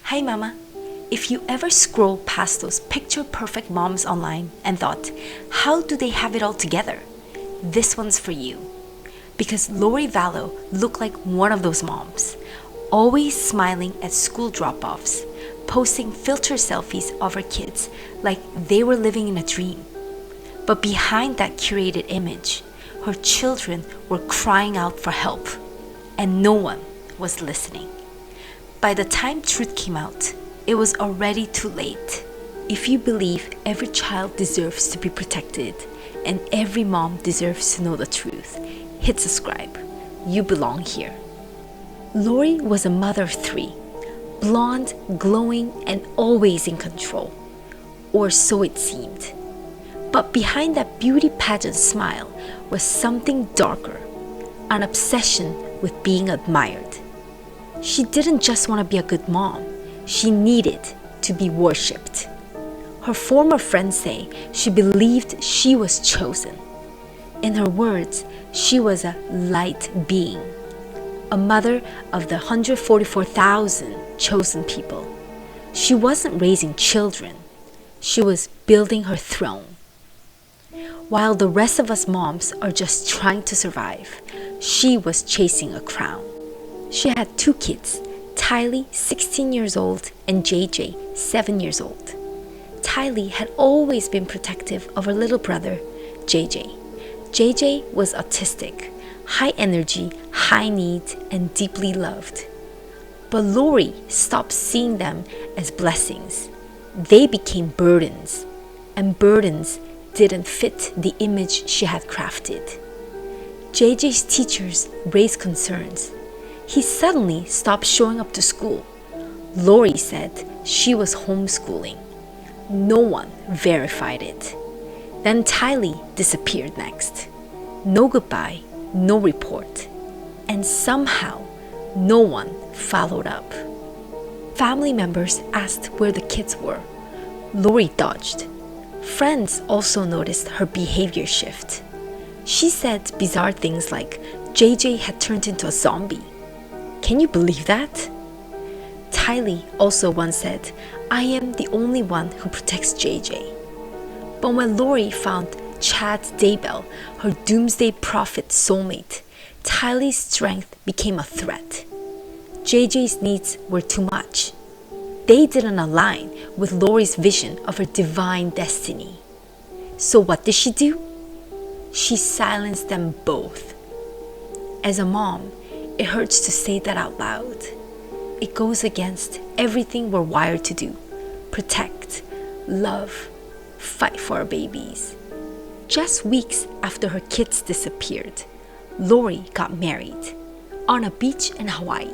Hi, Mama. If you ever scroll past those picture perfect moms online and thought, how do they have it all together? This one's for you. Because Lori Vallow looked like one of those moms, always smiling at school drop offs, posting filter selfies of her kids like they were living in a dream. But behind that curated image, her children were crying out for help, and no one was listening. By the time truth came out, it was already too late. If you believe every child deserves to be protected and every mom deserves to know the truth, hit subscribe. You belong here. Lori was a mother of 3, blonde, glowing, and always in control. Or so it seemed. But behind that beauty pageant smile was something darker, an obsession with being admired. She didn't just want to be a good mom. She needed to be worshipped. Her former friends say she believed she was chosen. In her words, she was a light being, a mother of the 144,000 chosen people. She wasn't raising children. She was building her throne. While the rest of us moms are just trying to survive, she was chasing a crown. She had 2 kids, Tylee, 16 years old, and JJ, 7 years old. Tylee had always been protective of her little brother, JJ. JJ was autistic, high energy, high needs, and deeply loved. But Lori stopped seeing them as blessings. They became burdens, and burdens didn't fit the image she had crafted. JJ's teachers raised concerns. He suddenly stopped showing up to school. Lori said she was homeschooling. No one verified it. Then Tylee disappeared next. No goodbye, no report. And somehow, no one followed up. Family members asked where the kids were. Lori dodged. Friends also noticed her behavior shift. She said bizarre things like JJ had turned into a zombie. Can you believe that? Tylee also once said, I am the only one who protects JJ. But when Lori found Chad Daybell, her doomsday prophet soulmate, Tylee's strength became a threat. JJ's needs were too much. They didn't align with Lori's vision of her divine destiny. So what did she do? She silenced them both. As a mom, it hurts to say that out loud. It goes against everything we're wired to do. Protect, love, fight for our babies. Just weeks after her kids disappeared, Lori got married on a beach in Hawaii.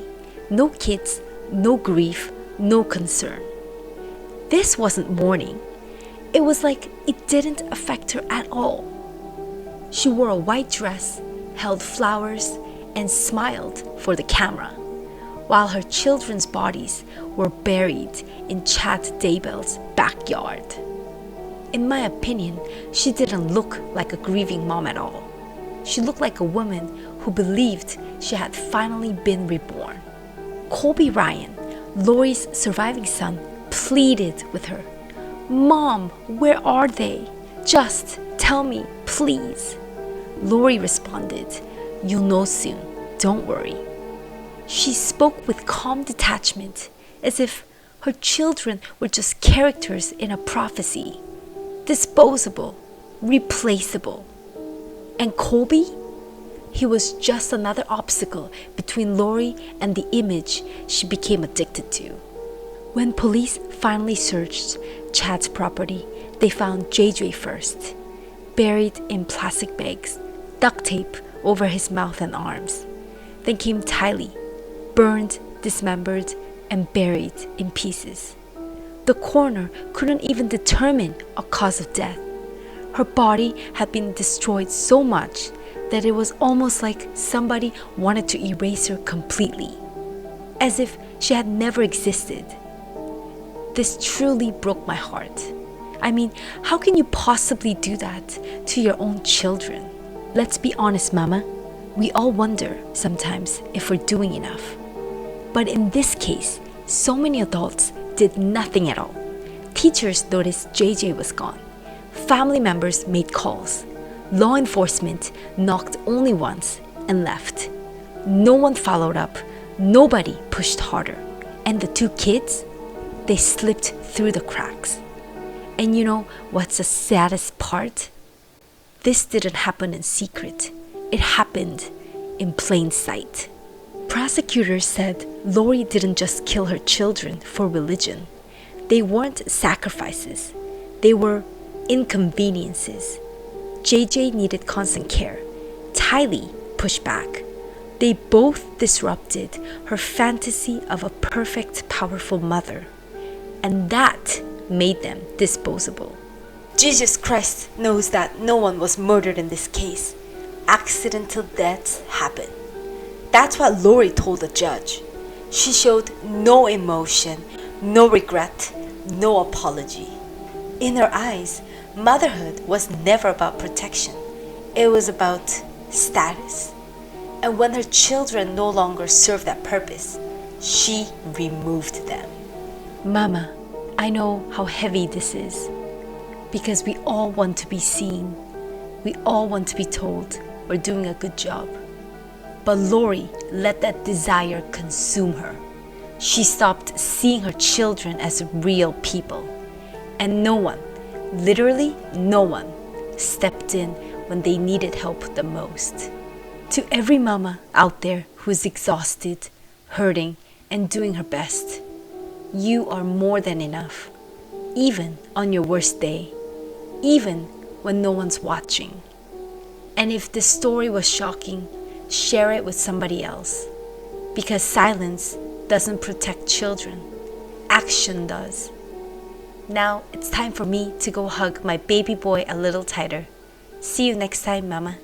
No kids, no grief, no concern. This wasn't mourning. It was like it didn't affect her at all. She wore a white dress, held flowers, and smiled for the camera, while her children's bodies were buried in Chad Daybell's backyard. In my opinion, she didn't look like a grieving mom at all. She looked like a woman who believed she had finally been reborn. Colby Ryan, Lori's surviving son, pleaded with her, Mom, where are they? Just tell me, please. Lori responded, You'll know soon, don't worry. She spoke with calm detachment, as if her children were just characters in a prophecy, disposable, replaceable. And Colby? He was just another obstacle between Lori and the image she became addicted to. When police finally searched Chad's property, they found JJ first, buried in plastic bags, duct tape over his mouth and arms. Then came Tylee, burned, dismembered, and buried in pieces. The coroner couldn't even determine a cause of death. Her body had been destroyed so much that it was almost like somebody wanted to erase her completely, as if she had never existed. This truly broke my heart. I mean, how can you possibly do that to your own children? Let's be honest, Mama. We all wonder sometimes if we're doing enough. But in this case, So many adults did nothing at all. Teachers noticed JJ was gone. Family members made calls. Law enforcement knocked only once and left. No one followed up. Nobody pushed harder. And the two kids, they slipped through the cracks. And you know what's the saddest part? This didn't happen in secret. It happened in plain sight. Prosecutors said Lori didn't just kill her children for religion. They weren't sacrifices. They were inconveniences. JJ needed constant care. Tylee pushed back. They both disrupted her fantasy of a perfect, powerful mother. And that made them disposable. Jesus Christ knows that no one was murdered in this case. Accidental deaths happen. That's what Lori told the judge. She showed no emotion, no regret, no apology. In her eyes, motherhood was never about protection. It was about status. And when her children no longer served that purpose, she removed them. Mama, I know how heavy this is. Because we all want to be seen. We all want to be told we're doing a good job. But Lori let that desire consume her. She stopped seeing her children as real people. And no one, literally no one, stepped in when they needed help the most. To every mama out there who's exhausted, hurting, and doing her best, you are more than enough. Even on your worst day. Even when no one's watching. And if this story was shocking, share it with somebody else. Because silence doesn't protect children. Action does. Now it's time for me to go hug my baby boy a little tighter. See you next time, Mama.